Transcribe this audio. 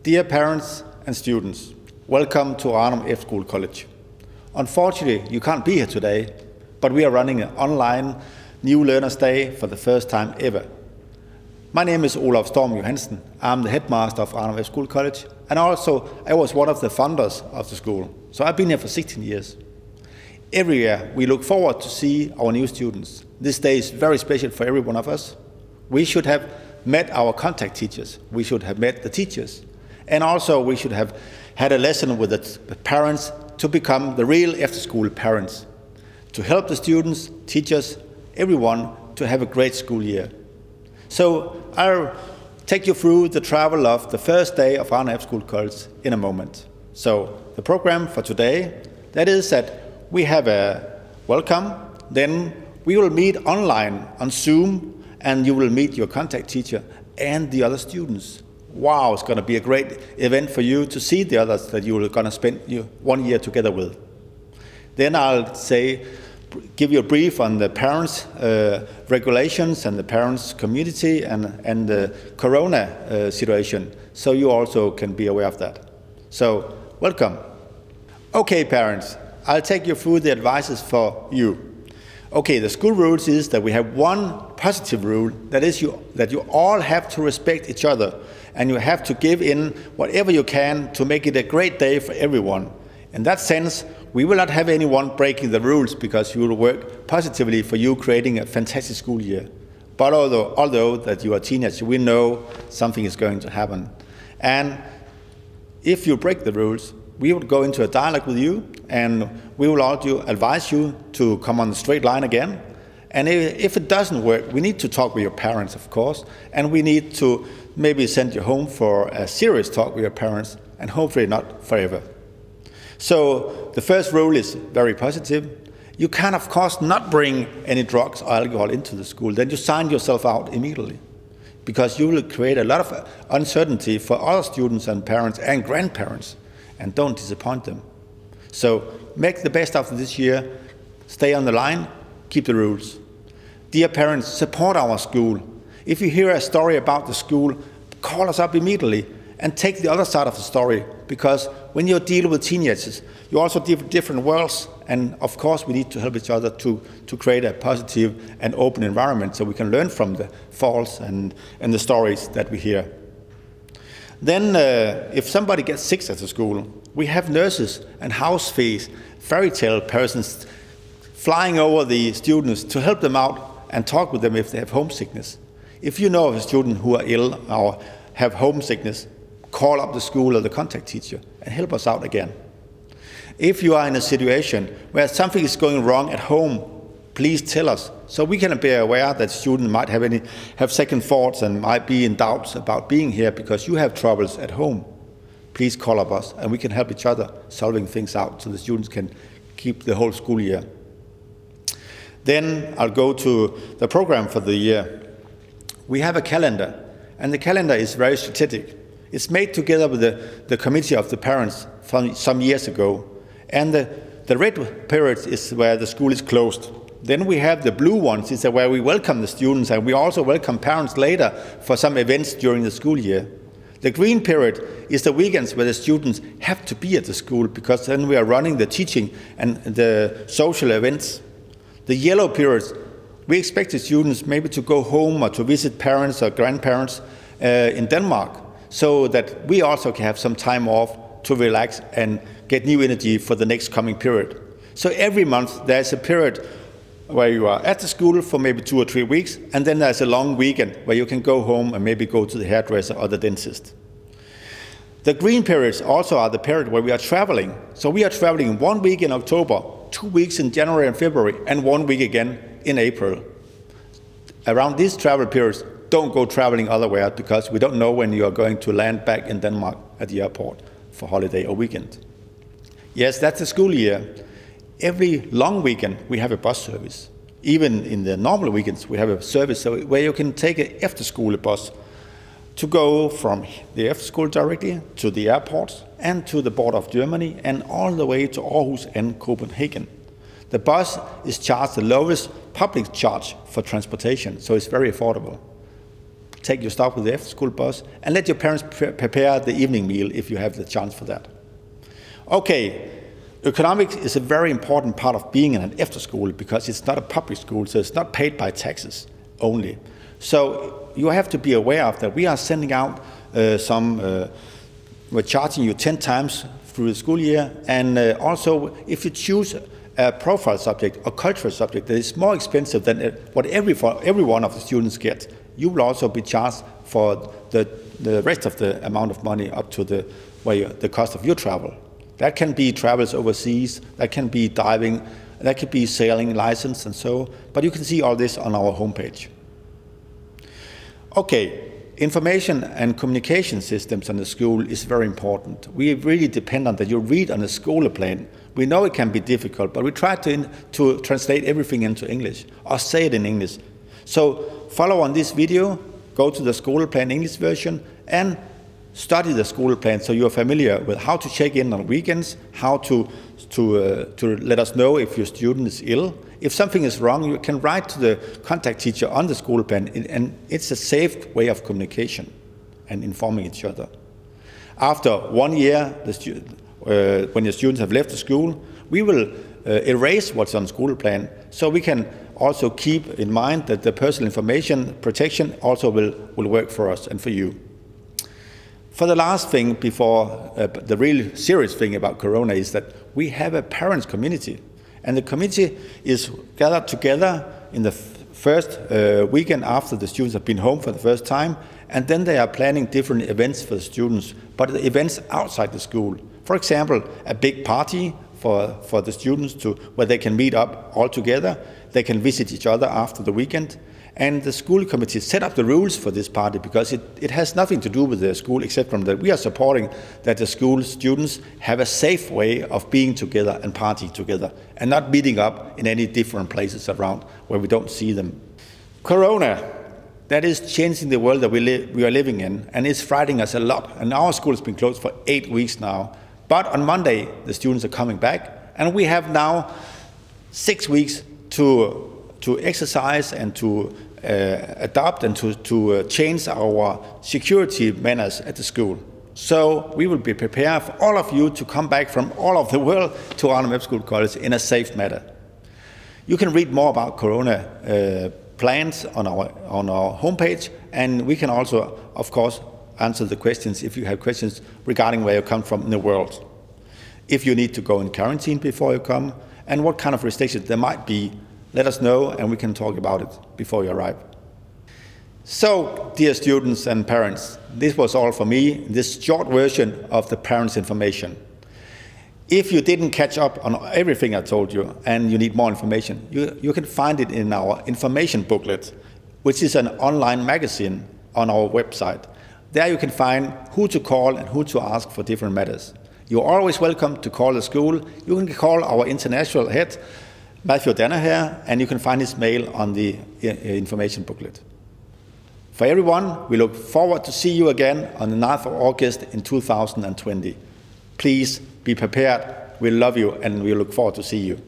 Dear parents and students, welcome to Ranum Efterskole College. Unfortunately, you can't be here today, but we are running an online New Learners Day for the first time ever. My name is Olav Storm. I'm the headmaster of Ranum Efterskole College, and also I was one of the founders of the school. So I've been here for 16 years. Every year we look forward to see our new students. This day is very special for every one of us. We should have met our contact teachers. We should have met the teachers. And also we should have had a lesson with the parents to become the real after-school parents, to help the students, teachers, everyone to have a great school year. So I'll take you through the travel of the first day of Ranum Efterskole College in a moment. So the program for today, that is that we have a welcome, then we will meet online on Zoom, and you will meet your contact teacher and the other students. Wow, it's going to be a great event for you to see the others that you're going to spend 1 year together with. Then I'll give you a brief on the parents' regulations and the parents' community and the corona situation, so you also can be aware of that. So, welcome. Okay, parents, I'll take you through the advices for you. Okay, the school rules is that we have one positive rule, that is that you all have to respect each other, and you have to give in whatever you can to make it a great day for everyone. In that sense, we will not have anyone breaking the rules, because you will work positively for you creating a fantastic school year. But although that you are teenagers, we know something is going to happen. And if you break the rules, we will go into a dialogue with you, and we will also advise you to come on the straight line again. And if it doesn't work, we need to talk with your parents, of course, and we need to maybe send you home for a serious talk with your parents, and hopefully not forever. So the first rule is very positive. You can, of course, not bring any drugs or alcohol into the school. Then you sign yourself out immediately, because you will create a lot of uncertainty for other students and parents and grandparents, and don't disappoint them. So make the best of this year, stay on the line, keep the rules. Dear parents, support our school. If you hear a story about the school, call us up immediately and take the other side of the story, because when you deal with teenagers, you also deal with different worlds, and of course we need to help each other to create a positive and open environment so we can learn from the faults and the stories that we hear. Then if somebody gets sick at the school, we have nurses and house fairy tale persons flying over the students to help them out and talk with them if they have homesickness. If you know of a student who are ill or have homesickness, call up the school or the contact teacher and help us out again. If you are in a situation where something is going wrong at home, please tell us, so we can be aware that students might have second thoughts and might be in doubts about being here because you have troubles at home. Please call up us, and we can help each other solving things out so the students can keep the whole school year. Then I'll go to the program for the year. We have a calendar, and the calendar is very strategic. It's made together with the committee of the parents from some years ago. And the red period is where the school is closed. Then we have the blue ones, is where we welcome the students, and we also welcome parents later for some events during the school year. The green period is the weekends where the students have to be at the school, because then we are running the teaching and the social events. The yellow periods, we expect the students maybe to go home or to visit parents or grandparents in Denmark, so that we also can have some time off to relax and get new energy for the next coming period. So every month there's a period where you are at the school for maybe 2 or 3 weeks, and then there's a long weekend where you can go home and maybe go to the hairdresser or the dentist. The green periods also are the period where we are traveling. So we are traveling 1 week in October, 2 weeks in January and February, and 1 week again in April. Around these travel periods, don't go traveling otherwhere, because we don't know when you are going to land back in Denmark at the airport for holiday or weekend. Yes, that's the school year. Every long weekend we have a bus service. Even in the normal weekends we have a service where you can take an after-school bus to go from the after-school directly to the airports and to the border of Germany and all the way to Aarhus and Copenhagen. The bus is charged the lowest public charge for transportation, so it's very affordable. take your stop with the after-school bus, and let your parents prepare the evening meal if you have the chance for that. Okay, economics is a very important part of being in an after-school because it's not a public school, so it's not paid by taxes only. So you have to be aware of that. We are sending out we're charging you 10 times through the school year, and also if you choose a profile subject or cultural subject that is more expensive than what every one of the students get, you will also be charged for the rest of the amount of money up to the cost of your travel. That can be travels overseas, that can be diving, that could be sailing license and so, but you can see all this on our homepage. Okay, information and communication systems in the school is very important. We really depend on that you read on a school plan. We know it can be difficult, but we try to translate everything into English or say it in English. So follow on this video, go to the school plan English version, and study the school plan so you're familiar with how to check in on weekends, how to let us know if your student is ill. If something is wrong, you can write to the contact teacher on the school plan, and it's a safe way of communication and informing each other. After 1 year, when the students have left the school, we will erase what's on school plan, so we can also keep in mind that the personal information protection also will work for us and for you. For the last thing before the real serious thing about Corona is that we have a parents community, and the committee is gathered together in the first weekend after the students have been home for the first time, and then they are planning different events for the students, but the events outside the school. For example, a big party for the students where they can meet up all together, they can visit each other after the weekend. And the school committee set up the rules for this party because it has nothing to do with the school except from that we are supporting that the school students have a safe way of being together and partying together and not meeting up in any different places around where we don't see them. Corona, that is changing the world that we are living in, and it's frightening us a lot. And our school has been closed for 8 weeks now. But on Monday, the students are coming back, and we have now 6 weeks to exercise and to adapt and to change our security manners at the school. So we will be prepared for all of you to come back from all of the world to Ranum Efterskole College in a safe manner. You can read more about Corona plans on our homepage, and we can also, of course, answer the questions if you have questions regarding where you come from in the world. If you need to go in quarantine before you come, and what kind of restrictions there might be, let us know and we can talk about it before you arrive. So, dear students and parents, this was all for me, this short version of the parents' information. If you didn't catch up on everything I told you and you need more information, you can find it in our information booklet, which is an online magazine on our website. There you can find who to call and who to ask for different matters. You're always welcome to call the school. You can call our international head, Matthew Danaher, and you can find his mail on the information booklet. For everyone, we look forward to see you again on the 9th of August in 2020. Please be prepared. We love you and we look forward to see you.